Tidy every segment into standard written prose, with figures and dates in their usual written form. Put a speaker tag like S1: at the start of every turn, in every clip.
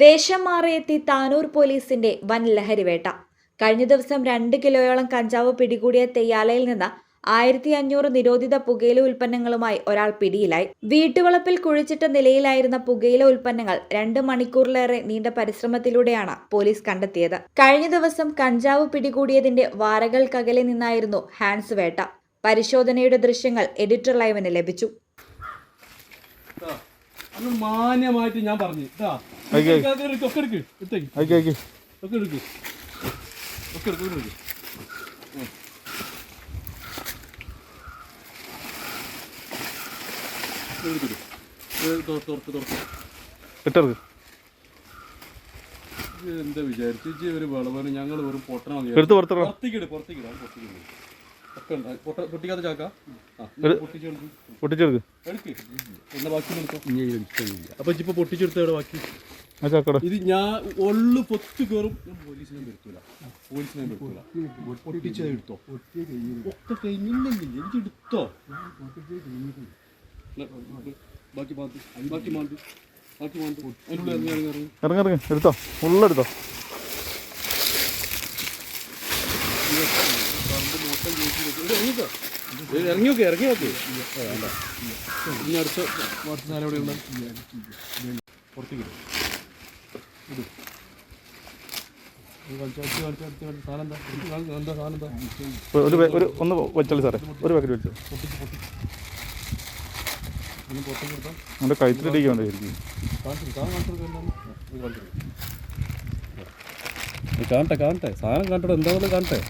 S1: വേഷം മാറിയെത്തി താനൂർ പോലീസിന്റെ വൻ ലഹരിവേട്ട. കഴിഞ്ഞ ദിവസം 2 കിലോയോളം കഞ്ചാവ് പിടികൂടിയ തെയ്യാലയിൽ നിന്ന് 1500 നിരോധിത പുകയില ഉൽപ്പന്നങ്ങളുമായി ഒരാൾ പിടിയിലായി. വീട്ടുവളപ്പിൽ കുഴിച്ചിട്ട നിലയിലായിരുന്ന പുകയില ഉൽപ്പന്നങ്ങൾ 2 മണിക്കൂറിലേറെ നീണ്ട പരിശ്രമത്തിലൂടെയാണ് പോലീസ് കണ്ടെത്തിയത്. കഴിഞ്ഞ ദിവസം കഞ്ചാവ് പിടികൂടിയതിന്റെ വാരകൾക്കകലെ നിന്നായിരുന്നു ഹാൻസ് വേട്ട. പരിശോധനയുടെ ദൃശ്യങ്ങൾ എഡിറ്റർ ലൈവിന് ലഭിച്ചു.
S2: മാന്യമായിട്ട് ഞാൻ പറഞ്ഞു എന്താ വിചാരിച്ചു ഒരു വളവന് ഞങ്ങൾ വെറും പൊട്ടിക്കാത്ത ചാക്ക
S3: പൊട്ടിച്ചെടുക്ക്.
S2: അപ്പൊ ഇപ്പൊ പൊട്ടിച്ചെടുത്ത ബാക്കി ഇത് ഞാൻ ഒള്ളു പൊത്ത് കയറും. പോലീസിനെ എടുത്തൂല പൊട്ടിച്ചെടുത്തോ ഒക്കെ കഴിഞ്ഞില്ലെങ്കിൽ എനിക്ക് എടുത്തോ ബാക്കി ബാക്കി മാന്തി അതിനുള്ളിൽ
S3: ഇറങ്ങി എടുത്തോ ഫുള്ളെടുത്തോ.
S2: ഇറങ്ങി നോക്കെ ഇനി അടുത്ത സാധനം എവിടെ ഉണ്ട് പുറത്തേക്ക്
S3: ഒന്ന് വെച്ചാൽ സാറേ ഒരു പാക്കറ്റ് വെച്ചോ. എൻ്റെ കഴുത്തിലിരിക്കാൻ
S2: കാണട്ടെ സാധനം കാണട്ടെ എന്താണെന്ന് കാണട്ടെ.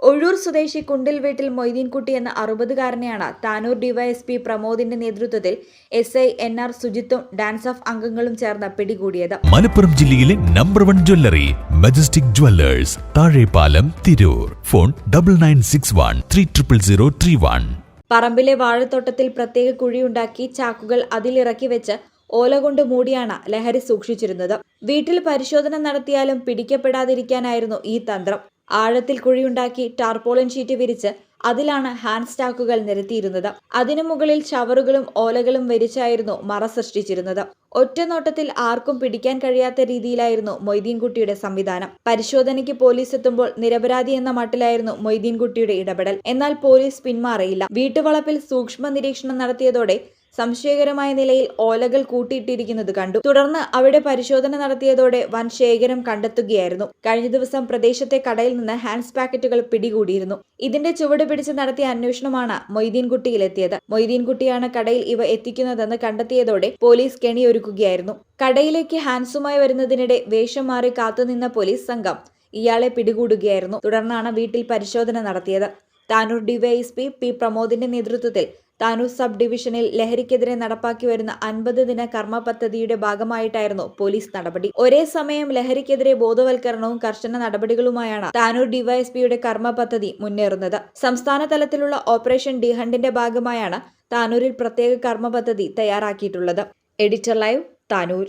S1: ഒഴൂർ സ്വദേശി കുണ്ടിൽ വീട്ടിൽ മൊയ്തീൻകുട്ടി എന്ന 60-കാരനെയാണ് താനൂർ ഡിവൈഎസ്പി പ്രമോദിന്റെ നേതൃത്വത്തിൽ SI NR സുജിത്തും ഡാൻസ് ഓഫ് അംഗങ്ങളും ചേർന്ന് പിടികൂടിയത്.
S4: മലപ്പുറം ജില്ലയിലെ number 1 jewellery majestic Jewellers, Thazhepalam, Tirur. Phone 9961300031.
S1: പറമ്പിലെ വാഴത്തോട്ടത്തിൽ പ്രത്യേക കുഴിയുണ്ടാക്കി ചാക്കുകൾ അതിലിറക്കി വെച്ച് ഓല കൊണ്ട് മൂടിയാണ് ലഹരി സൂക്ഷിച്ചിരുന്നത്. വീട്ടിൽ പരിശോധന നടത്തിയാലും പിടിക്കപ്പെടാതിരിക്കാനായിരുന്നു ഈ തന്ത്രം. ആഴത്തിൽ കുഴിയുണ്ടാക്കി ടാർപോളിൻ ഷീറ്റ് വിരിച്ച് അതിലാണ് ഹാൻഡ് സ്റ്റാക്കുകൾ നിരത്തിയിരുന്നത്. അതിനു മുകളിൽ ചവറുകളും ഓലകളും വരിച്ചായിരുന്നു മറ സൃഷ്ടിച്ചിരുന്നത്. ഒറ്റ നോട്ടത്തിൽ ആർക്കും പിടിക്കാൻ കഴിയാത്ത രീതിയിലായിരുന്നു മൊയ്തീൻകുട്ടിയുടെ സംവിധാനം. പരിശോധനയ്ക്ക് പോലീസ് എത്തുമ്പോൾ നിരപരാധി എന്ന മട്ടിലായിരുന്നു മൊയ്തീൻകുട്ടിയുടെ ഇടപെടൽ. എന്നാൽ പോലീസ് പിന്മാറിയില്ല. വീട്ടുവളപ്പിൽ സൂക്ഷ്മ നിരീക്ഷണം നടത്തിയതോടെ സംശയകരമായ നിലയിൽ ഓലകൾ കൂട്ടിയിട്ടിരിക്കുന്നത് കണ്ടു. തുടർന്ന് അവിടെ പരിശോധന നടത്തിയതോടെ വൻ ശേഖരം കണ്ടെത്തുകയായിരുന്നു. കഴിഞ്ഞ ദിവസം പ്രദേശത്തെ കടയിൽ നിന്ന് ഹാൻഡ്സ് പാക്കറ്റുകൾ പിടികൂടിയിരുന്നു. ഇതിന്റെ ചുവട് പിടിച്ച് നടത്തിയ അന്വേഷണമാണ് മൊയ്തീൻകുട്ടിയിലെത്തിയത്. മൊയ്തീൻകുട്ടിയാണ് കടയിൽ ഇവ എത്തിക്കുന്നതെന്ന് കണ്ടെത്തിയതോടെ പോലീസ് കെണിയൊരുക്കുകയായിരുന്നു. കടയിലേക്ക് ഹാൻഡ്സുമായി വരുന്നതിനിടെ വേഷം മാറി കാത്തുനിന്ന പോലീസ് സംഘം ഇയാളെ പിടികൂടുകയായിരുന്നു. തുടർന്നാണ് വീട്ടിൽ പരിശോധന നടത്തിയത്. താനൂർ ഡിവൈഎസ്പി P പ്രമോദിന്റെ നേതൃത്വത്തിൽ താനൂർ സബ് ഡിവിഷനിൽ ലഹരിക്കെതിരെ നടപ്പാക്കി വരുന്ന 50 ദിന കർമ്മ പദ്ധതിയുടെ ഭാഗമായിട്ടായിരുന്നു പോലീസ് നടപടി. ഒരേ സമയം ലഹരിക്കെതിരെ ബോധവൽക്കരണവും കർശന നടപടികളുമായാണ് താനൂർ ഡിവൈഎസ്പിയുടെ കർമ്മ പദ്ധതി മുന്നേറുന്നത്. സംസ്ഥാന തലത്തിലുള്ള ഓപ്പറേഷൻ ഡി ഹണ്ടിന്റെ ഭാഗമായാണ് താനൂരിൽ പ്രത്യേക കർമ്മ പദ്ധതി തയ്യാറാക്കിയിട്ടുള്ളത്. Editor live, Tanur.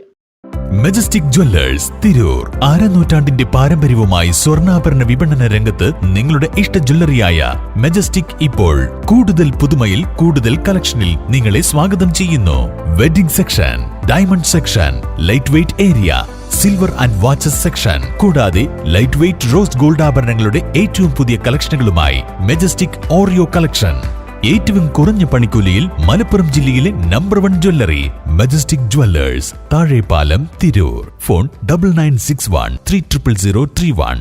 S4: Majestic Jewellers, Tirur. 6 നൂറ്റാണ്ടിന്റെ പാരമ്പര്യവുമായി സ്വർണ്ണാഭരണ വിപണന രംഗത്ത് നിങ്ങളുടെ ഇഷ്ട ജ്വല്ലറിയായ മജസ്റ്റിക് ഇപ്പോൾ കൂടുതൽ പുതുമയിൽ കൂടുതൽ കളക്ഷനിൽ നിങ്ങളെ സ്വാഗതം ചെയ്യുന്നു. Wedding section, diamond section, light weight area, silver and watches section, കൂടാതെ ലൈറ്റ് വെയ്റ്റ് റോസ് ഗോൾഡ് ആഭരണങ്ങളുടെ ഏറ്റവും പുതിയ കളക്ഷനുകളുമായി മജസ്റ്റിക് ഓറിയോ കളക്ഷൻ. ഏറ്റവും കുറഞ്ഞ പണിക്കൂലിയിൽ മലപ്പുറം ജില്ലയിലെ number 1 jewellery majestic Jewellers, Thazhepalam, Tirur. Phone 9961300031.